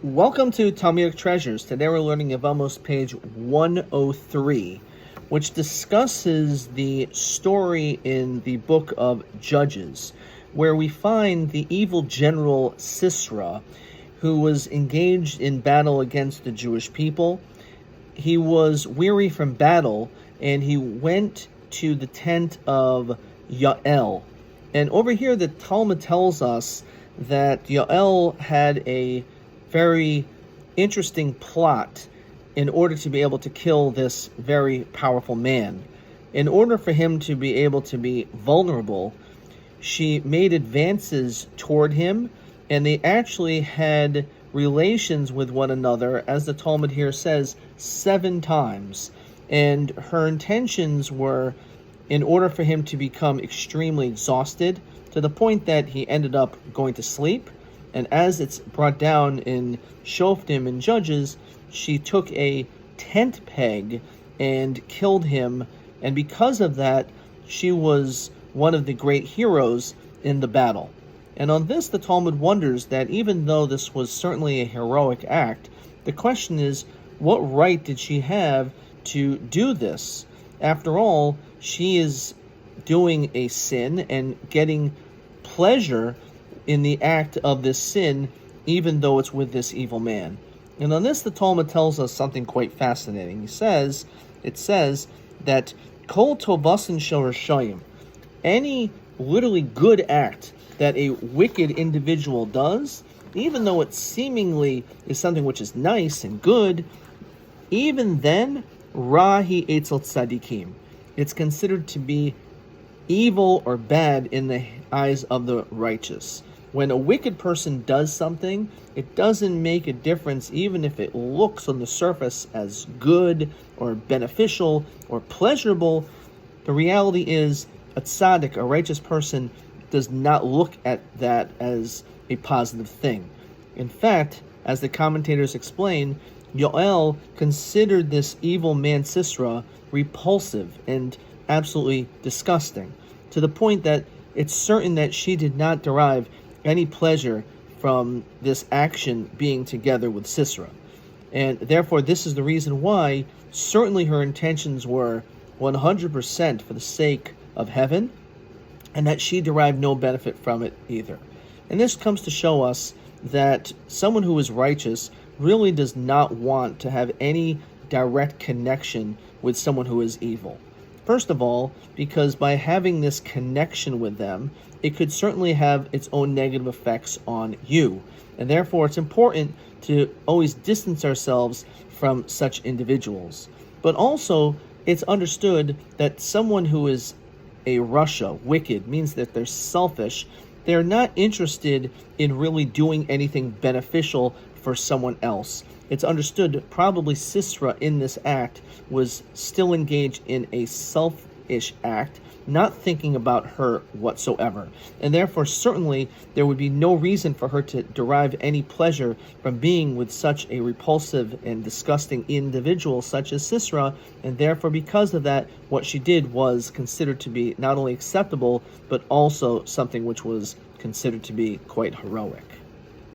Welcome to Talmudic Treasures. Today we're learning Yevamot page 103, which discusses the story in the book of Judges, where we find the evil general Sisera, who was engaged in battle against the Jewish people. He was weary from battle, and he went to the tent of Yael. And over here, the Talmud tells us that Yael had a very interesting plot in order to be able to kill this very powerful man. In order for him to be able to be vulnerable, she made advances toward him, and they actually had relations with one another, as the Talmud here says, 7 times. And her intentions were in order for him to become extremely exhausted, to the point that he ended up going to sleep. And as it's brought down in Shoftim and Judges, she took a tent peg and killed him. And because of that, she was one of the great heroes in the battle. And on this, the Talmud wonders that even though this was certainly a heroic act, the question is, what right did she have to do this? After all, she is doing a sin and getting pleasure in the act of this sin, even though it's with this evil man. And on this, the Talmud tells us something quite fascinating. It says that Kol Tovasin Shel Rashayim, any literally good act that a wicked individual does, even though it seemingly is something which is nice and good, even then, Rahi Eitzel Tzadikim, it's considered to be evil or bad in the eyes of the righteous. When a wicked person does something, it doesn't make a difference even if it looks on the surface as good or beneficial or pleasurable. The reality is, a tzaddik, a righteous person, does not look at that as a positive thing. In fact, as the commentators explain, Yael considered this evil man Sisera repulsive and absolutely disgusting, to the point that it's certain that she did not derive any pleasure from this action being together with Sisera. And therefore, this is the reason why certainly her intentions were 100% for the sake of heaven, and that she derived no benefit from it either. And this comes to show us that someone who is righteous really does not want to have any direct connection with someone who is evil. First of all, because by having this connection with them, it could certainly have its own negative effects on you. And therefore, it's important to always distance ourselves from such individuals. But also, it's understood that someone who is a rasha, wicked, means that they're selfish. They're not interested in really doing anything beneficial for someone else. It's understood probably Sisera in this act was still engaged in a selfish act, not thinking about her whatsoever. And therefore, certainly, there would be no reason for her to derive any pleasure from being with such a repulsive and disgusting individual such as Sisera. And therefore, because of that, what she did was considered to be not only acceptable, but also something which was considered to be quite heroic.